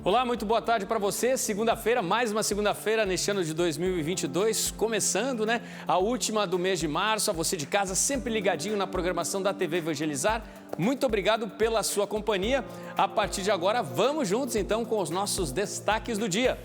Olá, muito boa tarde para você. Segunda-feira, mais uma segunda-feira neste ano de 2022, começando, né? A última do mês de março. A você de casa, sempre ligadinho na programação da TV Evangelizar. Muito obrigado pela sua companhia. A partir de agora, vamos juntos então com os nossos destaques do dia.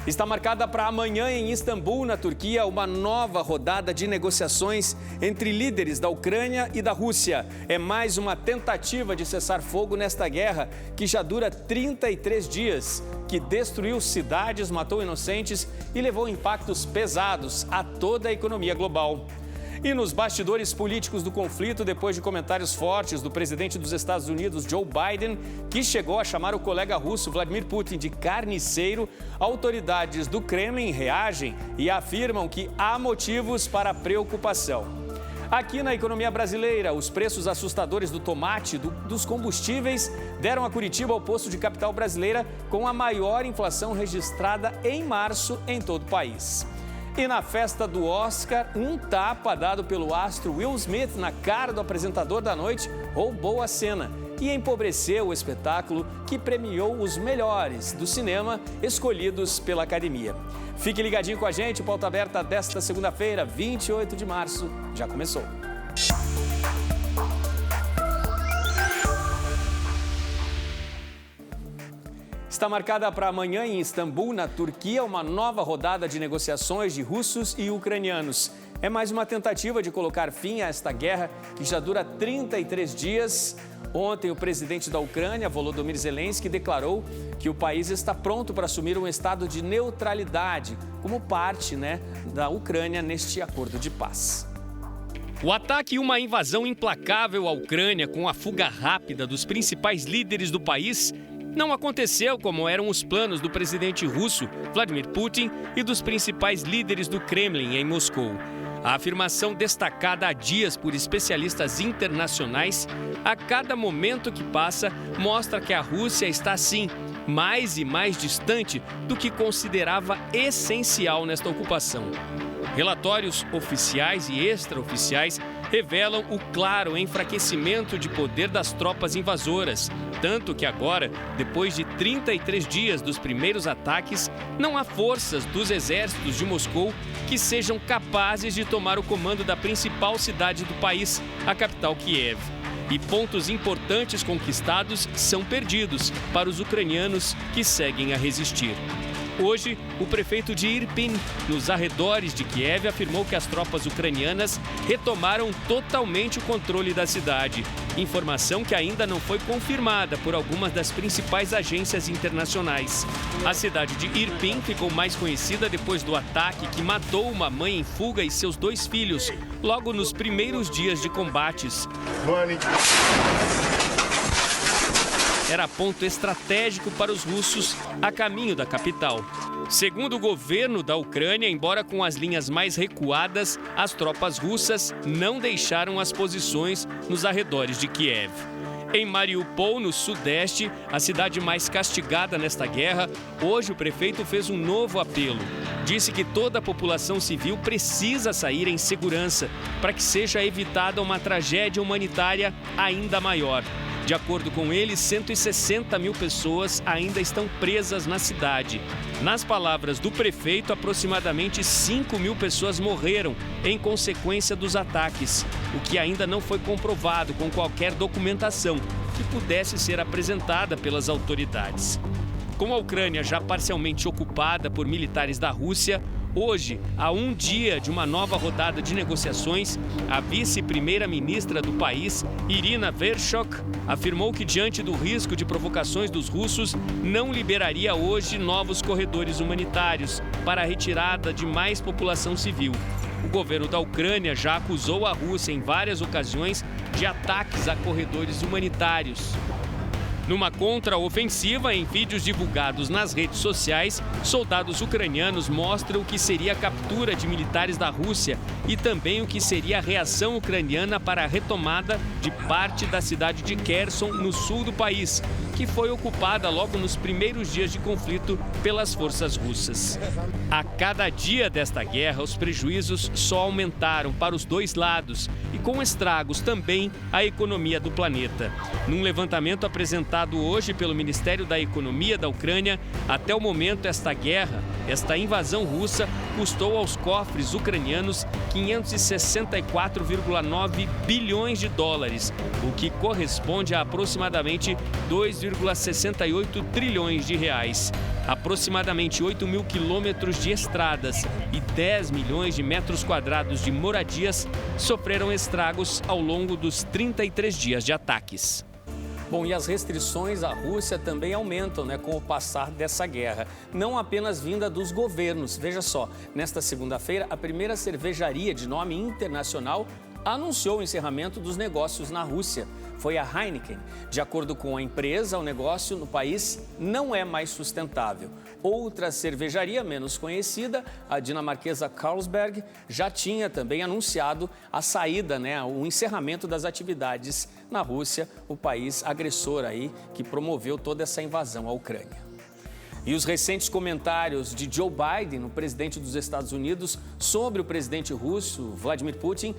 Está marcada para amanhã em Istambul, na Turquia, uma nova rodada de negociações entre líderes da Ucrânia e da Rússia. É mais uma tentativa de cessar fogo nesta guerra que já dura 33 dias, que destruiu cidades, matou inocentes e levou impactos pesados a toda a economia global. E nos bastidores políticos do conflito, depois de comentários fortes do presidente dos Estados Unidos, Joe Biden, que chegou a chamar o colega russo Vladimir Putin de carniceiro, autoridades do Kremlin reagem e afirmam que há motivos para preocupação. Aqui na economia brasileira, os preços assustadores do tomate, dos combustíveis, deram a Curitiba, o posto de capital brasileira, com a maior inflação registrada em março em todo o país. E na festa do Oscar, um tapa dado pelo astro Will Smith na cara do apresentador da noite roubou a cena e empobreceu o espetáculo que premiou os melhores do cinema escolhidos pela Academia. Fique ligadinho com a gente, Pauta Aberta desta segunda-feira, 28 de março, já começou. Está marcada para amanhã em Istambul, na Turquia, uma nova rodada de negociações de russos e ucranianos. É mais uma tentativa de colocar fim a esta guerra que já dura 33 dias. Ontem, o presidente da Ucrânia, Volodymyr Zelensky, declarou que o país está pronto para assumir um estado de neutralidade como parte, da Ucrânia neste acordo de paz. O ataque e uma invasão implacável à Ucrânia com a fuga rápida dos principais líderes do país não aconteceu como eram os planos do presidente russo, Vladimir Putin, e dos principais líderes do Kremlin em Moscou. A afirmação destacada há dias por especialistas internacionais, a cada momento que passa, mostra que a Rússia está, sim, mais e mais distante do que considerava essencial nesta ocupação. Relatórios oficiais e extraoficiais revelam o claro enfraquecimento de poder das tropas invasoras, tanto que agora, depois de 33 dias dos primeiros ataques, não há forças dos exércitos de Moscou que sejam capazes de tomar o comando da principal cidade do país, a capital Kiev. E pontos importantes conquistados são perdidos para os ucranianos que seguem a resistir. Hoje, o prefeito de Irpin, nos arredores de Kiev, afirmou que as tropas ucranianas retomaram totalmente o controle da cidade. Informação que ainda não foi confirmada por algumas das principais agências internacionais. A cidade de Irpin ficou mais conhecida depois do ataque que matou uma mãe em fuga e seus 2 filhos, logo nos primeiros dias de combates. Era ponto estratégico para os russos a caminho da capital. Segundo o governo da Ucrânia, embora com as linhas mais recuadas, as tropas russas não deixaram as posições nos arredores de Kiev. Em Mariupol, no sudeste, a cidade mais castigada nesta guerra, hoje o prefeito fez um novo apelo. Disse que toda a população civil precisa sair em segurança para que seja evitada uma tragédia humanitária ainda maior. De acordo com ele, 160 mil pessoas ainda estão presas na cidade. Nas palavras do prefeito, aproximadamente 5 mil pessoas morreram em consequência dos ataques, o que ainda não foi comprovado com qualquer documentação que pudesse ser apresentada pelas autoridades. Com a Ucrânia já parcialmente ocupada por militares da Rússia, hoje, a um dia de uma nova rodada de negociações, a vice-primeira-ministra do país, Irina Vereshchuk, afirmou que, diante do risco de provocações dos russos, não liberaria hoje novos corredores humanitários para a retirada de mais população civil. O governo da Ucrânia já acusou a Rússia em várias ocasiões de ataques a corredores humanitários. Numa contraofensiva, em vídeos divulgados nas redes sociais, soldados ucranianos mostram o que seria a captura de militares da Rússia e também o que seria a reação ucraniana para a retomada de parte da cidade de Kherson, no sul do país, que foi ocupada logo nos primeiros dias de conflito pelas forças russas. A cada dia desta guerra, os prejuízos só aumentaram para os dois lados e com estragos também a economia do planeta. Num levantamento apresentado hoje pelo Ministério da Economia da Ucrânia, até o momento esta invasão russa custou aos cofres ucranianos 564,9 bilhões de dólares, o que corresponde a aproximadamente 2,68 trilhões de reais. Aproximadamente 8 mil quilômetros de estradas e 10 milhões de metros quadrados de moradias sofreram estragos ao longo dos 33 dias de ataques. Bom, e as restrições à Rússia também aumentam, com o passar dessa guerra. Não apenas vinda dos governos. Veja só, nesta segunda-feira, a primeira cervejaria de nome internacional anunciou o encerramento dos negócios na Rússia. Foi a Heineken. De acordo com a empresa, o negócio no país não é mais sustentável. Outra cervejaria menos conhecida, a dinamarquesa Carlsberg, já tinha também anunciado a saída, o encerramento das atividades na Rússia, o país agressor aí que promoveu toda essa invasão à Ucrânia. E os recentes comentários de Joe Biden, o presidente dos Estados Unidos, sobre o presidente russo, Vladimir Putin,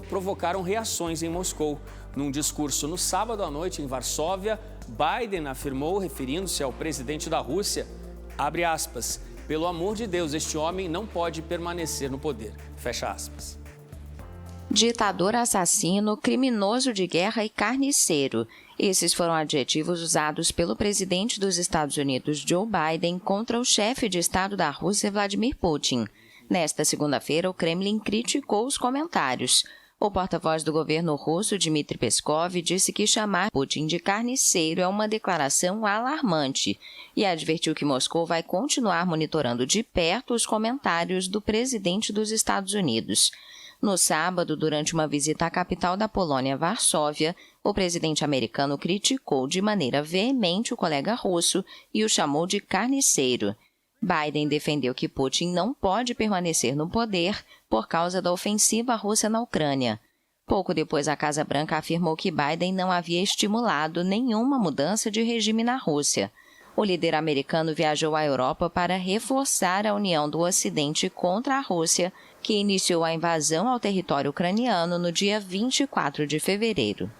provocaram reações em Moscou. Num discurso no sábado à noite em Varsóvia, Biden afirmou, referindo-se ao presidente da Rússia, abre aspas, pelo amor de Deus, este homem não pode permanecer no poder, fecha aspas. Ditador assassino, criminoso de guerra e carniceiro. Esses foram adjetivos usados pelo presidente dos Estados Unidos, Joe Biden, contra o chefe de Estado da Rússia, Vladimir Putin. Nesta segunda-feira, o Kremlin criticou os comentários. O porta-voz do governo russo, Dmitry Peskov, disse que chamar Putin de carniceiro é uma declaração alarmante e advertiu que Moscou vai continuar monitorando de perto os comentários do presidente dos Estados Unidos. No sábado, durante uma visita à capital da Polônia, Varsóvia, o presidente americano criticou de maneira veemente o colega russo e o chamou de carniceiro. Biden defendeu que Putin não pode permanecer no poder por causa da ofensiva russa na Ucrânia. Pouco depois, a Casa Branca afirmou que Biden não havia estimulado nenhuma mudança de regime na Rússia. O líder americano viajou à Europa para reforçar a união do Ocidente contra a Rússia, que iniciou a invasão ao território ucraniano no dia 24 de fevereiro.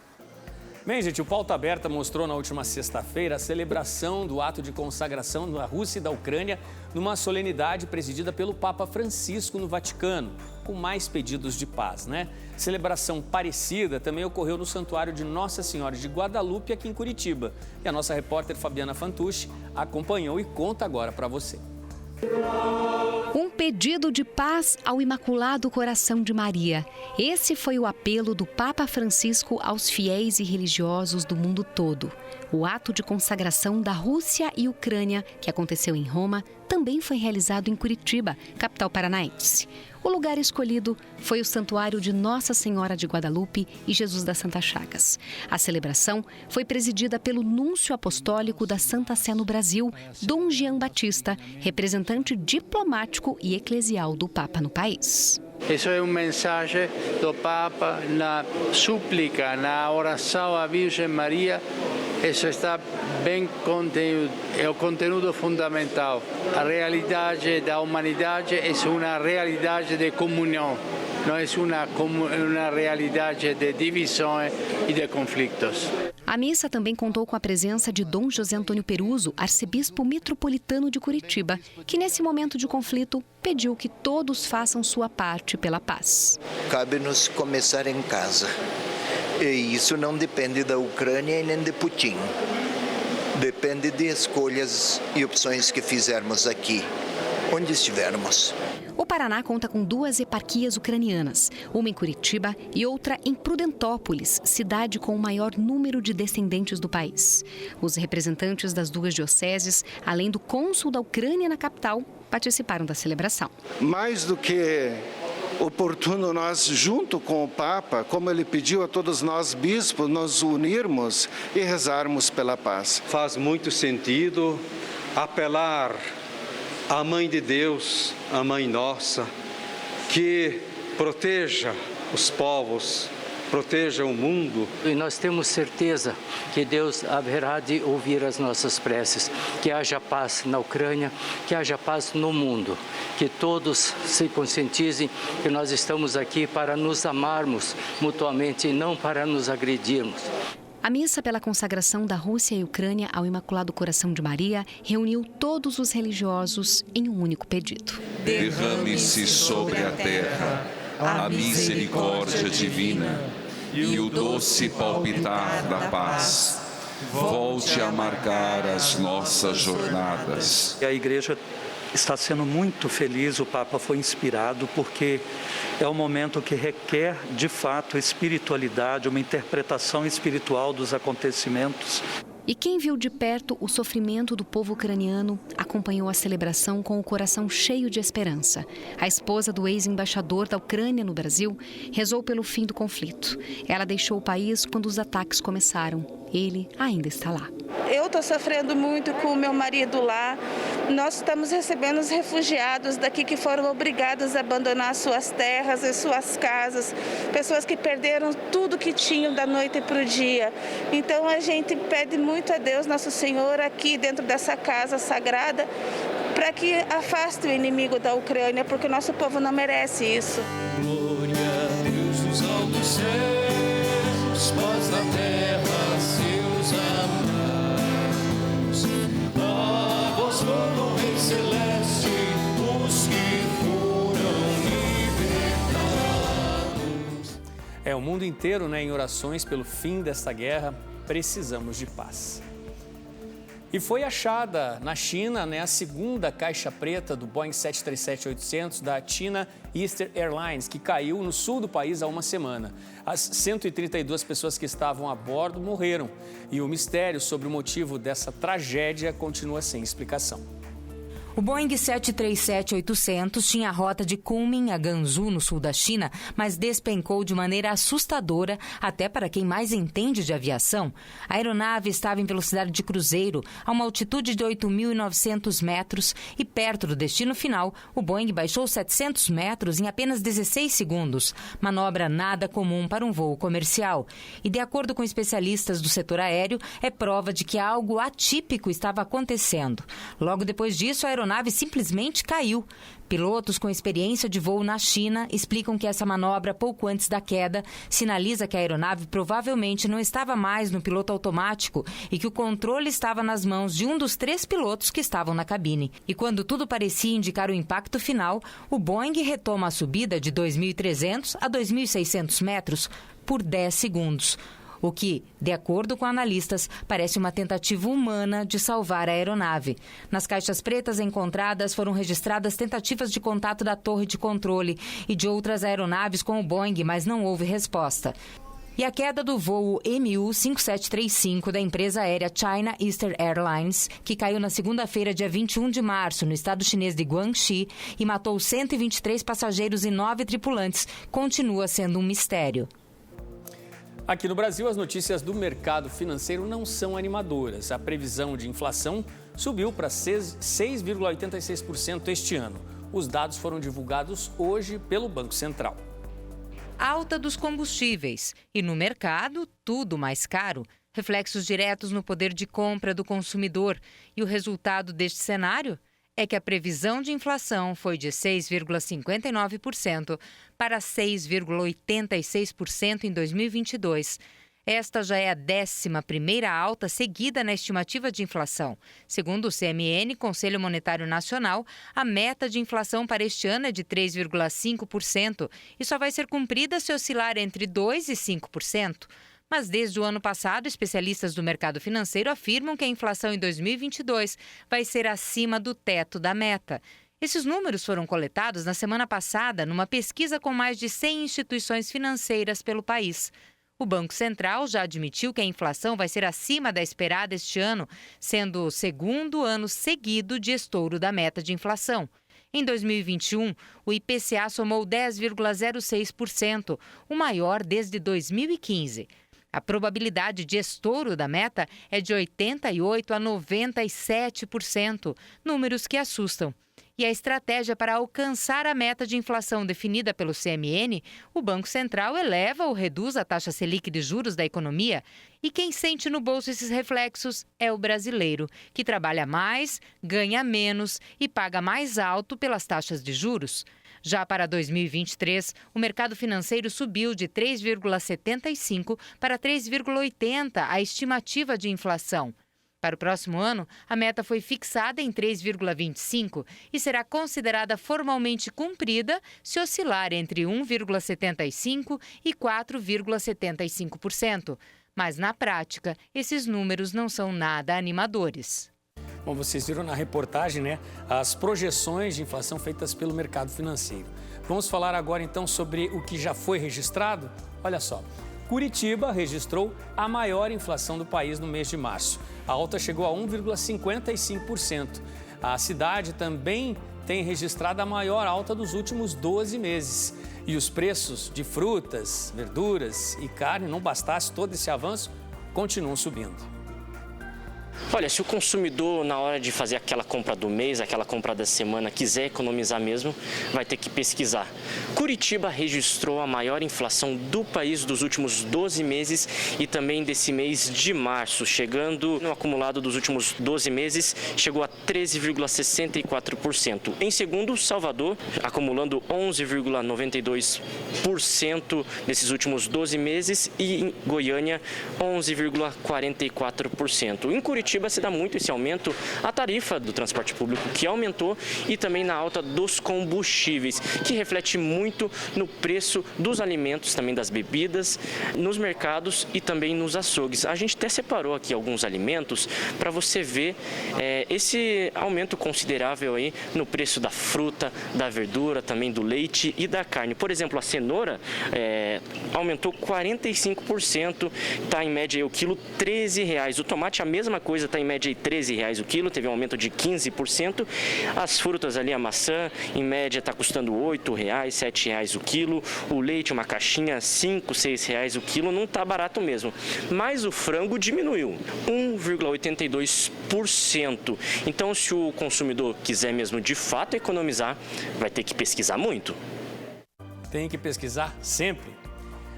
Bem, gente, o Pauta Aberta mostrou na última sexta-feira a celebração do ato de consagração da Rússia e da Ucrânia numa solenidade presidida pelo Papa Francisco no Vaticano, com mais pedidos de paz, Celebração parecida também ocorreu no Santuário de Nossa Senhora de Guadalupe, aqui em Curitiba. E a nossa repórter Fabiana Fantucci acompanhou e conta agora para você. Um pedido de paz ao Imaculado Coração de Maria. Esse foi o apelo do Papa Francisco aos fiéis e religiosos do mundo todo. O ato de consagração da Rússia e Ucrânia, que aconteceu em Roma, também foi realizado em Curitiba, capital paranaense. O lugar escolhido foi o Santuário de Nossa Senhora de Guadalupe e Jesus das Santas Chagas. A celebração foi presidida pelo Núncio Apostólico da Santa Sé no Brasil, Dom Jean Batista, representante diplomático e eclesial do Papa no país. Isso é uma mensagem do Papa na súplica, na oração à Virgem Maria. Isso está bem conteúdo, é o conteúdo fundamental. A realidade da humanidade é uma realidade de comunhão, não é uma realidade de divisões e de conflitos. A missa também contou com a presença de Dom José Antônio Peruso, arcebispo metropolitano de Curitiba, que nesse momento de conflito pediu que todos façam sua parte pela paz. Cabe-nos começar em casa. E isso não depende da Ucrânia e nem de Putin. Depende de escolhas e opções que fizermos aqui, onde estivermos. O Paraná conta com 2 eparquias ucranianas, uma em Curitiba e outra em Prudentópolis, cidade com o maior número de descendentes do país. Os representantes das 2 dioceses, além do cônsul da Ucrânia na capital, participaram da celebração. Mais do que oportuno nós, junto com o Papa, como ele pediu a todos nós bispos, nos unirmos e rezarmos pela paz. Faz muito sentido apelar à Mãe de Deus, a Mãe Nossa, que proteja os povos proteja o mundo. E nós temos certeza que Deus haverá de ouvir as nossas preces, que haja paz na Ucrânia, que haja paz no mundo, que todos se conscientizem que nós estamos aqui para nos amarmos mutuamente e não para nos agredirmos. A missa pela consagração da Rússia e Ucrânia ao Imaculado Coração de Maria reuniu todos os religiosos em um único pedido. Derrame-se sobre a terra a misericórdia divina e o doce palpitar da paz. Volte a marcar as nossas jornadas. A Igreja está sendo muito feliz, o Papa foi inspirado, porque é um momento que requer, de fato, espiritualidade, uma interpretação espiritual dos acontecimentos. E quem viu de perto o sofrimento do povo ucraniano acompanhou a celebração com o coração cheio de esperança. A esposa do ex-embaixador da Ucrânia no Brasil rezou pelo fim do conflito. Ela deixou o país quando os ataques começaram. Ele ainda está lá. Eu estou sofrendo muito com o meu marido lá. Nós estamos recebendo os refugiados daqui que foram obrigados a abandonar suas terras e suas casas. Pessoas que perderam tudo que tinham da noite para o dia. Então a gente pede muito a Deus, Nosso Senhor, aqui dentro dessa casa sagrada, para que afaste o inimigo da Ucrânia, porque o nosso povo não merece isso. Glória a Deus nos altos céus, paz na terra, seus amados. A vós louvam em celeste os que foram libertados. O mundo inteiro, em orações pelo fim desta guerra. Precisamos de paz. E foi achada na China, a segunda caixa preta do Boeing 737-800 da China Eastern Airlines, que caiu no sul do país há uma semana. As 132 pessoas que estavam a bordo morreram e o mistério sobre o motivo dessa tragédia continua sem explicação. O Boeing 737-800 tinha a rota de Kunming a Gansu, no sul da China, mas despencou de maneira assustadora, até para quem mais entende de aviação. A aeronave estava em velocidade de cruzeiro, a uma altitude de 8.900 metros, e perto do destino final, o Boeing baixou 700 metros em apenas 16 segundos. Manobra nada comum para um voo comercial. E, de acordo com especialistas do setor aéreo, é prova de que algo atípico estava acontecendo. Logo depois disso, a aeronave simplesmente caiu. Pilotos com experiência de voo na China explicam que essa manobra pouco antes da queda sinaliza que a aeronave provavelmente não estava mais no piloto automático e que o controle estava nas mãos de um dos 3 pilotos que estavam na cabine. E quando tudo parecia indicar o impacto final, o Boeing retoma a subida de 2.300 a 2.600 metros por 10 segundos. O que, de acordo com analistas, parece uma tentativa humana de salvar a aeronave. Nas caixas pretas encontradas foram registradas tentativas de contato da torre de controle e de outras aeronaves com o Boeing, mas não houve resposta. E a queda do voo MU-5735 da empresa aérea China Eastern Airlines, que caiu na segunda-feira, dia 21 de março, no estado chinês de Guangxi e matou 123 passageiros e 9 tripulantes, continua sendo um mistério. Aqui no Brasil, as notícias do mercado financeiro não são animadoras. A previsão de inflação subiu para 6,86% este ano. Os dados foram divulgados hoje pelo Banco Central. Alta dos combustíveis e, no mercado, tudo mais caro. Reflexos diretos no poder de compra do consumidor. E o resultado deste cenário é que a previsão de inflação foi de 6,59% para 6,86% em 2022. Esta já é a 11ª alta seguida na estimativa de inflação. Segundo o CMN, Conselho Monetário Nacional, a meta de inflação para este ano é de 3,5% e só vai ser cumprida se oscilar entre 2% e 5%. Mas desde o ano passado, especialistas do mercado financeiro afirmam que a inflação em 2022 vai ser acima do teto da meta. Esses números foram coletados na semana passada numa pesquisa com mais de 100 instituições financeiras pelo país. O Banco Central já admitiu que a inflação vai ser acima da esperada este ano, sendo o segundo ano seguido de estouro da meta de inflação. Em 2021, o IPCA somou 10,06%, o maior desde 2015. A probabilidade de estouro da meta é de 88% a 97%, números que assustam. e a estratégia para alcançar a meta de inflação definida pelo CMN, o Banco Central eleva ou reduz a taxa Selic de juros da economia. E quem sente no bolso esses reflexos é o brasileiro, que trabalha mais, ganha menos e paga mais alto pelas taxas de juros. Já para 2023, o mercado financeiro subiu de 3,75 para 3,80 a estimativa de inflação. Para o próximo ano, a meta foi fixada em 3,25 e será considerada formalmente cumprida se oscilar entre 1,75% e 4,75%. Mas, na prática, esses números não são nada animadores. Bom, vocês viram na reportagem, né, as projeções de inflação feitas pelo mercado financeiro. Vamos falar agora, então, sobre o que já foi registrado? Olha só. Curitiba registrou a maior inflação do país no mês de março. A alta chegou a 1,55%. A cidade também tem registrado a maior alta dos últimos 12 meses. E os preços de frutas, verduras e carne, não bastasse todo esse avanço, continuam subindo. Olha, se o consumidor, na hora de fazer aquela compra do mês, aquela compra da semana, quiser economizar mesmo, vai ter que pesquisar. Curitiba registrou a maior inflação do país dos últimos 12 meses e também desse mês de março, chegando no acumulado dos últimos 12 meses, chegou a 13,64%. Em segundo, Salvador, acumulando 11,92% nesses últimos 12 meses e em Goiânia, 11,44%. Em Curitiba se dá muito esse aumento, a tarifa do transporte público que aumentou e também na alta dos combustíveis, que reflete muito no preço dos alimentos, também das bebidas, nos mercados e também nos açougues. A gente até separou aqui alguns alimentos para você ver esse aumento considerável aí no preço da fruta, da verdura, também do leite e da carne. Por exemplo, a cenoura aumentou 45%, está em média o quilo R$13. O tomate a mesma coisa, está em média R$13 o quilo, teve um aumento de 15%. As frutas ali, a maçã, em média está custando R$8, R$7 o quilo. O leite, uma caixinha, R$5, R$6 o quilo, não está barato mesmo. Mas o frango diminuiu, 1,82%. Então, se o consumidor quiser mesmo de fato economizar, vai ter que pesquisar muito. Tem que pesquisar sempre.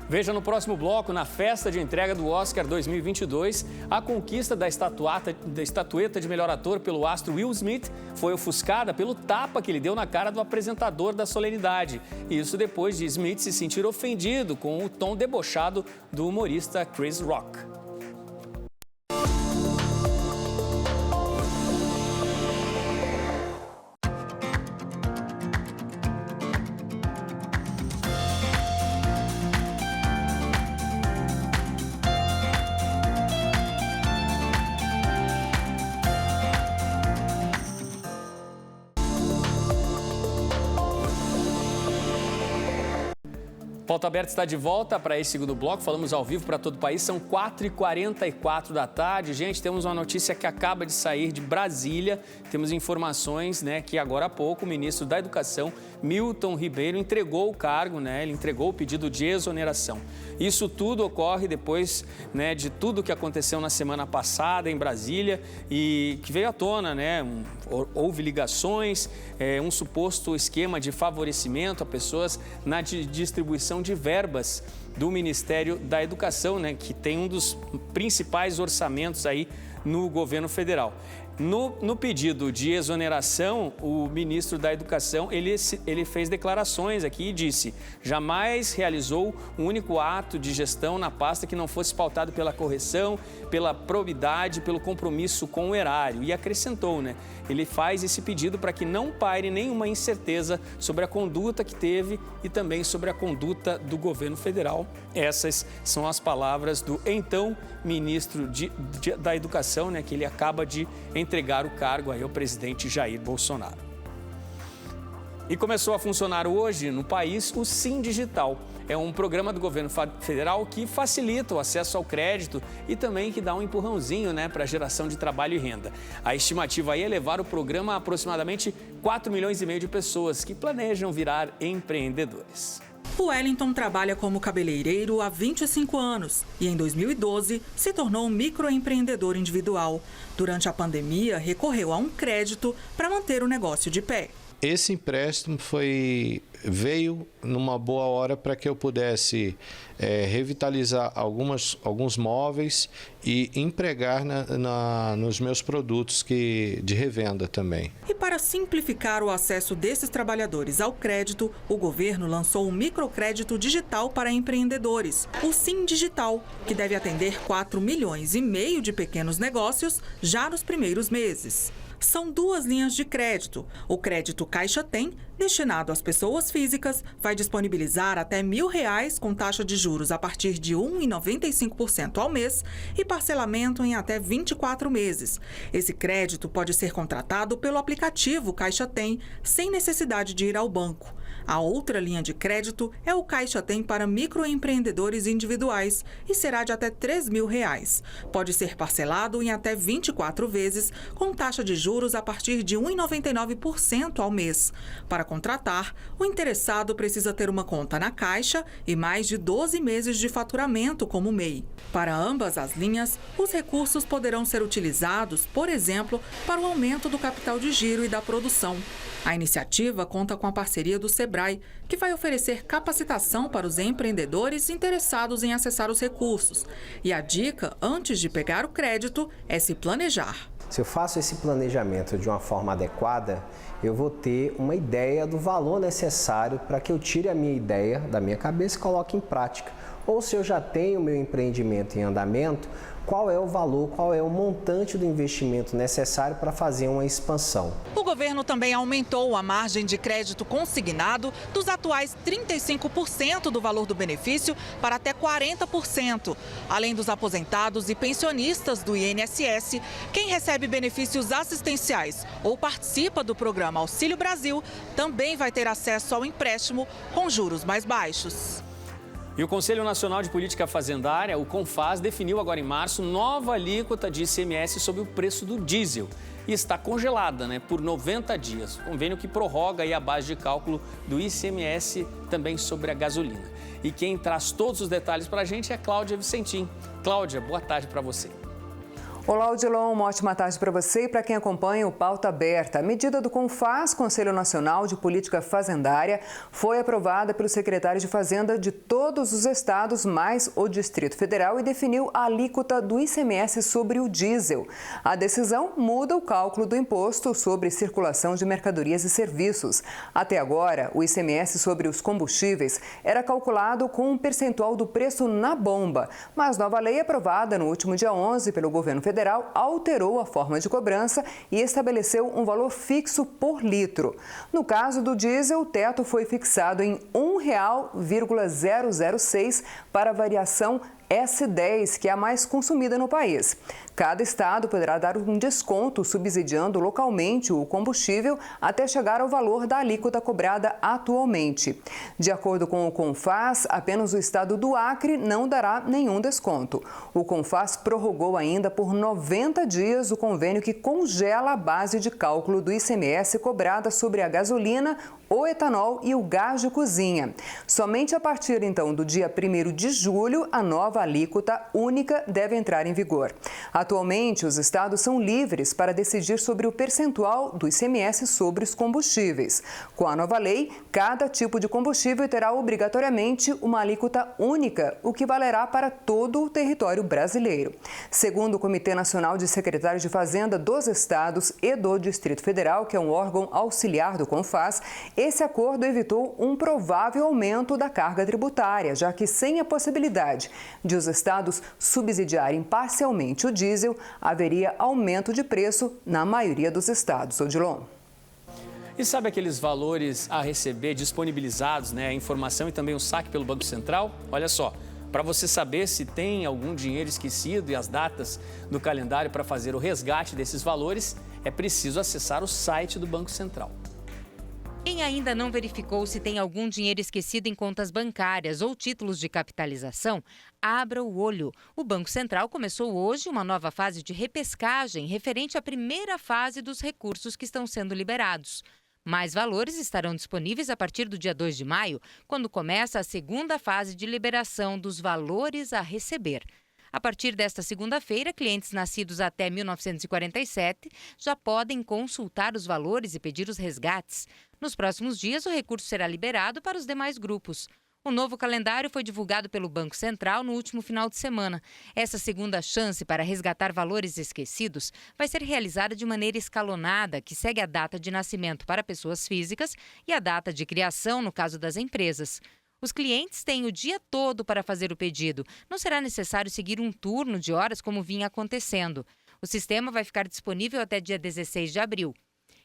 Veja no próximo bloco, na festa de entrega do Oscar 2022, a conquista da estatueta de melhor ator pelo astro Will Smith foi ofuscada pelo tapa que ele deu na cara do apresentador da solenidade. Isso depois de Smith se sentir ofendido com o tom debochado do humorista Chris Rock. Pauta Aberta está de volta para esse segundo bloco. Falamos ao vivo para todo o país. São 4h44 da tarde. Gente, temos uma notícia que acaba de sair de Brasília. Temos informações, né, que agora há pouco o ministro da Educação, Milton Ribeiro, entregou o cargo, né? Ele entregou o pedido de exoneração. Isso tudo ocorre depois, né, de tudo que aconteceu na semana passada em Brasília e que veio à tona, né? Houve ligações, um suposto esquema de favorecimento a pessoas na distribuição de verbas do Ministério da Educação, né, que tem um dos principais orçamentos aí no governo federal. No pedido de exoneração, o ministro da Educação, ele fez declarações aqui e disse: jamais realizou um único ato de gestão na pasta que não fosse pautado pela correção, pela probidade, pelo compromisso com o erário. E acrescentou, né? Ele faz esse pedido para que não paire nenhuma incerteza sobre a conduta que teve e também sobre a conduta do governo federal. Essas são as palavras do então ministro da Educação, né, que ele acaba de entregar o cargo aí ao presidente Jair Bolsonaro. E começou a funcionar hoje no país o Sim Digital. É um programa do governo federal que facilita o acesso ao crédito e também que dá um empurrãozinho, né, para a geração de trabalho e renda. A estimativa aí é levar o programa a aproximadamente 4,5 milhões de pessoas que planejam virar empreendedores. O Wellington trabalha como cabeleireiro há 25 anos e em 2012 se tornou um microempreendedor individual. Durante a pandemia, recorreu a um crédito para manter o negócio de pé. esse empréstimo veio numa boa hora para que eu pudesse revitalizar alguns móveis e empregar nos meus produtos de revenda também. E para simplificar o acesso desses trabalhadores ao crédito, o governo lançou um microcrédito digital para empreendedores, o Sim Digital, que deve atender 4,5 milhões de pequenos negócios já nos primeiros meses. São 2 linhas de crédito. O crédito Caixa Tem, destinado às pessoas físicas, vai disponibilizar até R$1.000 com taxa de juros a partir de 1,95% ao mês e parcelamento em até 24 meses. Esse crédito pode ser contratado pelo aplicativo Caixa Tem, sem necessidade de ir ao banco. A outra linha de crédito é o Caixa Tem para microempreendedores individuais e será de até R$3.000. Pode ser parcelado em até 24 vezes, com taxa de juros a partir de 1,99% ao mês. Para contratar, o interessado precisa ter uma conta na Caixa e mais de 12 meses de faturamento como MEI. Para ambas as linhas, os recursos poderão ser utilizados, por exemplo, para o aumento do capital de giro e da produção. A iniciativa conta com a parceria do Sebrae, que vai oferecer capacitação para os empreendedores interessados em acessar os recursos. E a dica, antes de pegar o crédito, é se planejar. Se eu faço esse planejamento de uma forma adequada, eu vou ter uma ideia do valor necessário para que eu tire a minha ideia da minha cabeça e coloque em prática. Ou se eu já tenho meu empreendimento em andamento, qual é o valor, qual é o montante do investimento necessário para fazer uma expansão. O governo também aumentou a margem de crédito consignado dos atuais 35% do valor do benefício para até 40%. Além dos aposentados e pensionistas do INSS, quem recebe benefícios assistenciais ou participa do programa Auxílio Brasil também vai ter acesso ao empréstimo com juros mais baixos. E o Conselho Nacional de Política Fazendária, o CONFAS, definiu agora em março nova alíquota de ICMS sobre o preço do diesel. E está congelada, por 90 dias. Convênio que prorroga a base de cálculo do ICMS também sobre a gasolina. E quem traz todos os detalhes para a gente é Cláudia Vicentim. Cláudia, boa tarde para você. Olá, Odilon, uma ótima tarde para você e para quem acompanha o Pauta Aberta. A medida do CONFAS, Conselho Nacional de Política Fazendária, foi aprovada pelo secretário de Fazenda de todos os estados, mais o Distrito Federal, e definiu a alíquota do ICMS sobre o diesel. A decisão muda o cálculo do imposto sobre circulação de mercadorias e serviços. Até agora, o ICMS sobre os combustíveis era calculado com um percentual do preço na bomba, mas nova lei aprovada no último dia 11 pelo governo federal alterou a forma de cobrança e estabeleceu um valor fixo por litro. No caso do diesel, o teto foi fixado em R$ 1,006 para a variação S10, que é a mais consumida no país. Cada estado poderá dar um desconto subsidiando localmente o combustível até chegar ao valor da alíquota cobrada atualmente. De acordo com o CONFAS, apenas o estado do Acre não dará nenhum desconto. O CONFAS prorrogou ainda por 90 dias o convênio que congela a base de cálculo do ICMS cobrada sobre a gasolina, o etanol e o gás de cozinha. Somente a partir, então, do dia 1º de julho, a nova alíquota única deve entrar em vigor. Atualmente, os estados são livres para decidir sobre o percentual do ICMS sobre os combustíveis. Com a nova lei, cada tipo de combustível terá obrigatoriamente uma alíquota única, o que valerá para todo o território brasileiro. Segundo o Comitê Nacional de Secretários de Fazenda dos Estados e do Distrito Federal, que é um órgão auxiliar do CONFAS, esse acordo evitou um provável aumento da carga tributária, já que sem a possibilidade de os estados subsidiarem parcialmente o diesel, haveria aumento de preço na maioria dos estados. Odilon. E sabe aqueles valores a receber disponibilizados, a informação e também o saque pelo Banco Central? Olha só, para você saber se tem algum dinheiro esquecido e as datas do calendário para fazer o resgate desses valores, é preciso acessar o site do Banco Central. Quem ainda não verificou se tem algum dinheiro esquecido em contas bancárias ou títulos de capitalização, abra o olho. O Banco Central começou hoje uma nova fase de repescagem referente à primeira fase dos recursos que estão sendo liberados. Mais valores estarão disponíveis a partir do dia 2 de maio, quando começa a segunda fase de liberação dos valores a receber. A partir desta segunda-feira, clientes nascidos até 1947 já podem consultar os valores e pedir os resgates. Nos próximos dias, o recurso será liberado para os demais grupos. O novo calendário foi divulgado pelo Banco Central no último final de semana. Essa segunda chance para resgatar valores esquecidos vai ser realizada de maneira escalonada, que segue a data de nascimento para pessoas físicas e a data de criação, no caso das empresas. Os clientes têm o dia todo para fazer o pedido. Não será necessário seguir um turno de horas como vinha acontecendo. O sistema vai ficar disponível até dia 16 de abril.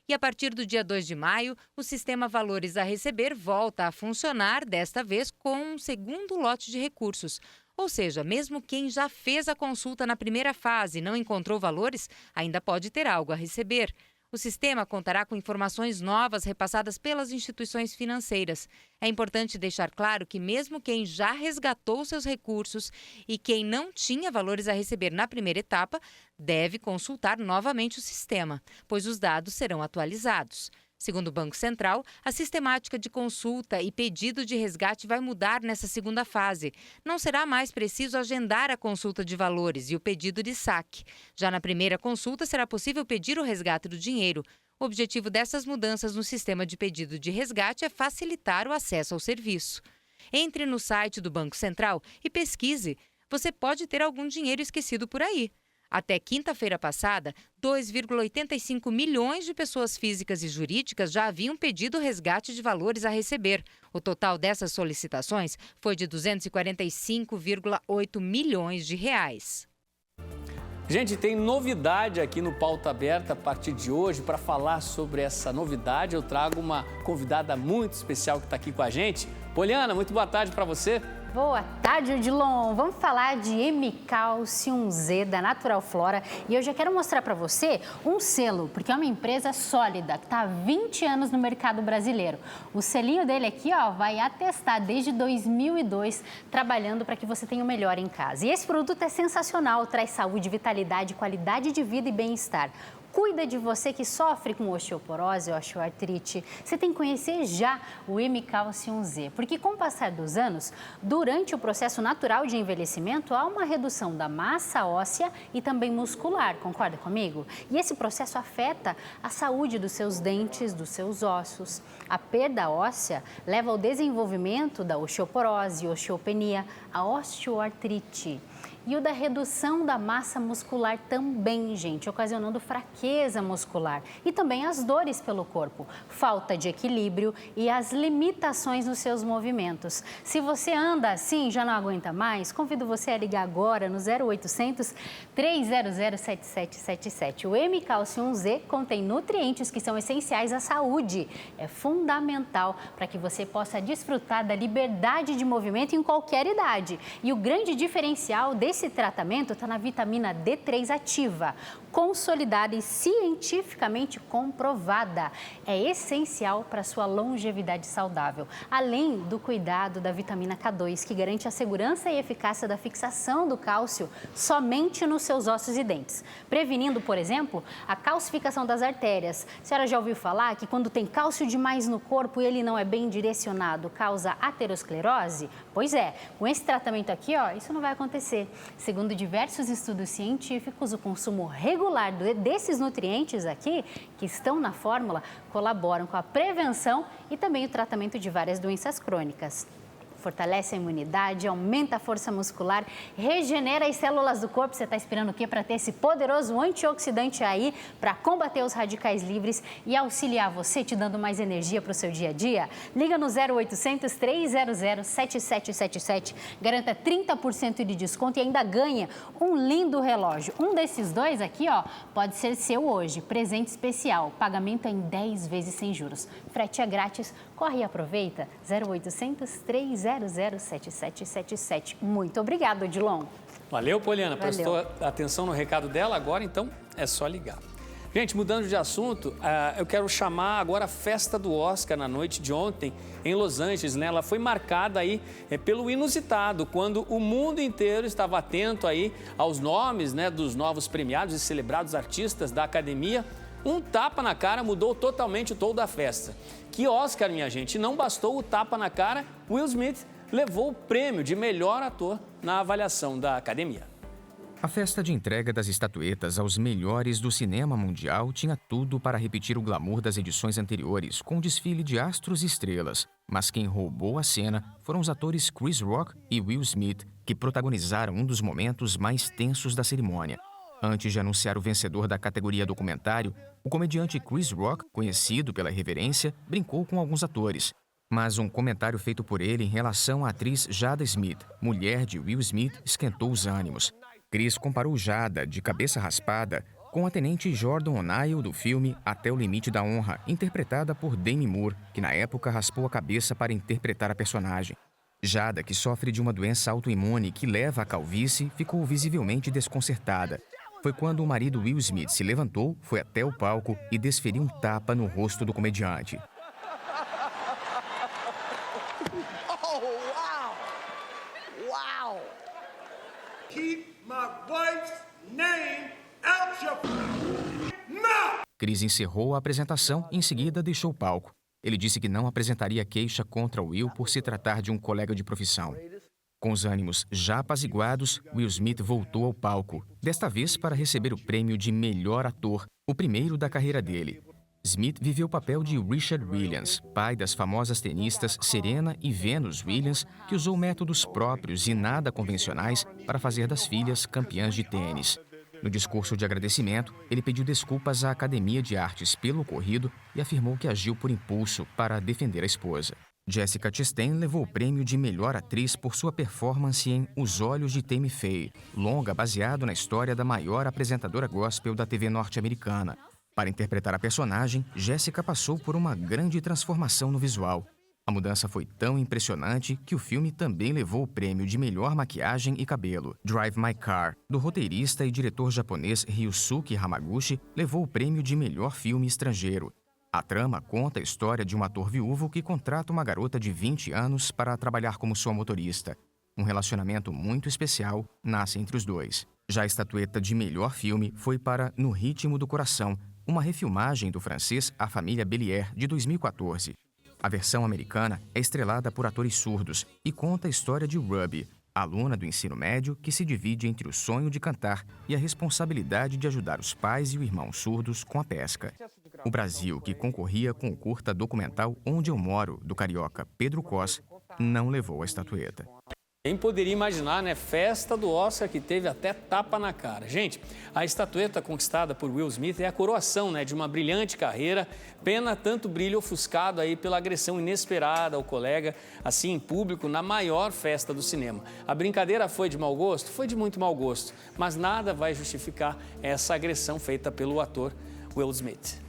E a partir do dia 2 de maio, o sistema Valores a Receber volta a funcionar, desta vez com um segundo lote de recursos. Ou seja, mesmo quem já fez a consulta na primeira fase e não encontrou valores, ainda pode ter algo a receber. O sistema contará com informações novas repassadas pelas instituições financeiras. É importante deixar claro que mesmo quem já resgatou seus recursos e quem não tinha valores a receber na primeira etapa, deve consultar novamente o sistema, pois os dados serão atualizados. Segundo o Banco Central, a sistemática de consulta e pedido de resgate vai mudar nessa segunda fase. Não será mais preciso agendar a consulta de valores e o pedido de saque. Já na primeira consulta, será possível pedir o resgate do dinheiro. O objetivo dessas mudanças no sistema de pedido de resgate é facilitar o acesso ao serviço. Entre no site do Banco Central e pesquise. Você pode ter algum dinheiro esquecido por aí. Até quinta-feira passada, 2,85 milhões de pessoas físicas e jurídicas já haviam pedido resgate de valores a receber. O total dessas solicitações foi de 245,8 milhões de reais. Gente, tem novidade aqui no Pauta Aberta a partir de hoje. Para falar sobre essa novidade, eu trago uma convidada muito especial que está aqui com a gente. Poliana, muito boa tarde para você. Boa tarde, Odilon. Vamos falar de Hemicalcium Z da Natural Flora e eu já quero mostrar para você um selo, porque é uma empresa sólida que está há 20 anos no mercado brasileiro. O selinho dele aqui, ó, vai atestar desde 2002 trabalhando para que você tenha o melhor em casa. E esse produto é sensacional, traz saúde, vitalidade, qualidade de vida e bem-estar. Cuida de você que sofre com osteoporose, osteoartrite. Você tem que conhecer já o Hemicalcium Z, porque com o passar dos anos, durante o processo natural de envelhecimento, há uma redução da massa óssea e também muscular, concorda comigo? E esse processo afeta a saúde dos seus dentes, dos seus ossos. A perda óssea leva ao desenvolvimento da osteoporose, osteopenia, a osteoartrite. E o da redução da massa muscular também, gente, ocasionando fraqueza muscular. E também as dores pelo corpo, falta de equilíbrio e as limitações nos seus movimentos. Se você anda assim, já não aguenta mais, convido você a ligar agora no 0800 300 7777. O Hemicalcium Z contém nutrientes que são essenciais à saúde. É fundamental para que você possa desfrutar da liberdade de movimento em qualquer idade. E o grande diferencial desse tratamento está na vitamina D3 ativa, consolidada e cientificamente comprovada. É essencial para a sua longevidade saudável, além do cuidado da vitamina K2, que garante a segurança e eficácia da fixação do cálcio somente nos seus ossos e dentes, prevenindo, por exemplo, a calcificação das artérias. A senhora já ouviu falar que quando tem cálcio demais no corpo e ele não é bem direcionado, causa aterosclerose? Pois é, com esse tratamento aqui, ó, isso não vai acontecer. Segundo diversos estudos científicos, o consumo regular desses nutrientes aqui, que estão na fórmula, colaboram com a prevenção e também o tratamento de várias doenças crônicas. Fortalece a imunidade, aumenta a força muscular, regenera as células do corpo. Você está esperando o quê? Para ter esse poderoso antioxidante aí, para combater os radicais livres e auxiliar você, te dando mais energia para o seu dia a dia? Liga no 0800 300 7777, garanta 30% de desconto e ainda ganha um lindo relógio. Um desses dois aqui, ó, pode ser seu hoje, presente especial, pagamento em 10 vezes sem juros. Frete é grátis, corre e aproveita, 0800 300 7777. Muito obrigada, Odilon. Valeu, Poliana. Prestou atenção no recado dela? Agora, então, é só ligar. Gente, mudando de assunto, eu quero chamar agora a festa do Oscar na noite de ontem em Los Angeles, né? Ela foi marcada aí pelo inusitado, quando o mundo inteiro estava atento aí aos nomes, né, dos novos premiados e celebrados artistas da academia. Um tapa na cara mudou totalmente o tom da festa. Que Oscar, minha gente, não bastou o tapa na cara, Will Smith levou o prêmio de melhor ator na avaliação da academia. A festa de entrega das estatuetas aos melhores do cinema mundial tinha tudo para repetir o glamour das edições anteriores, com um desfile de astros e estrelas. Mas quem roubou a cena foram os atores Chris Rock e Will Smith, que protagonizaram um dos momentos mais tensos da cerimônia. Antes de anunciar o vencedor da categoria documentário, o comediante Chris Rock, conhecido pela irreverência, brincou com alguns atores. Mas um comentário feito por ele em relação à atriz Jada Smith, mulher de Will Smith, esquentou os ânimos. Chris comparou Jada, de cabeça raspada, com a tenente Jordan O'Neill do filme Até o Limite da Honra, interpretada por Demi Moore, que na época raspou a cabeça para interpretar a personagem. Jada, que sofre de uma doença autoimune que leva à calvície, ficou visivelmente desconcertada. Foi quando o marido Will Smith se levantou, foi até o palco e desferiu um tapa no rosto do comediante. Chris encerrou a apresentação e em seguida deixou o palco. Ele disse que não apresentaria queixa contra Will por se tratar de um colega de profissão. Com os ânimos já apaziguados, Will Smith voltou ao palco, desta vez para receber o prêmio de melhor ator, o primeiro da carreira dele. Smith viveu o papel de Richard Williams, pai das famosas tenistas Serena e Venus Williams, que usou métodos próprios e nada convencionais para fazer das filhas campeãs de tênis. No discurso de agradecimento, ele pediu desculpas à Academia de Artes pelo ocorrido e afirmou que agiu por impulso para defender a esposa. Jessica Chastain levou o prêmio de melhor atriz por sua performance em Os Olhos de Tammy Faye, longa baseado na história da maior apresentadora gospel da TV norte-americana. Para interpretar a personagem, Jessica passou por uma grande transformação no visual. A mudança foi tão impressionante que o filme também levou o prêmio de melhor maquiagem e cabelo. Drive My Car, do roteirista e diretor japonês Ryusuke Hamaguchi, levou o prêmio de melhor filme estrangeiro. A trama conta a história de um ator viúvo que contrata uma garota de 20 anos para trabalhar como sua motorista. Um relacionamento muito especial nasce entre os dois. Já a estatueta de melhor filme foi para No Ritmo do Coração, uma refilmagem do francês A Família Bélier, de 2014. A versão americana é estrelada por atores surdos e conta a história de Ruby, aluna do ensino médio que se divide entre o sonho de cantar e a responsabilidade de ajudar os pais e o irmão surdos com a pesca. O Brasil, que concorria com o curta documental Onde Eu Moro, do carioca Pedro Cos, não levou a estatueta. Quem poderia imaginar, né? Festa do Oscar que teve até tapa na cara. Gente, a estatueta conquistada por Will Smith é a coroação, né, de uma brilhante carreira. Pena tanto brilho ofuscado aí pela agressão inesperada ao colega, assim em público, na maior festa do cinema. A brincadeira foi de mau gosto? Foi de muito mau gosto, mas nada vai justificar essa agressão feita pelo ator Will Smith.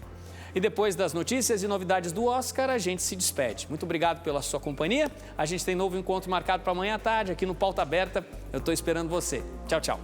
E depois das notícias e novidades do Oscar, a gente se despede. Muito obrigado pela sua companhia. A gente tem novo encontro marcado para amanhã à tarde aqui no Pauta Aberta. Eu estou esperando você. Tchau, tchau.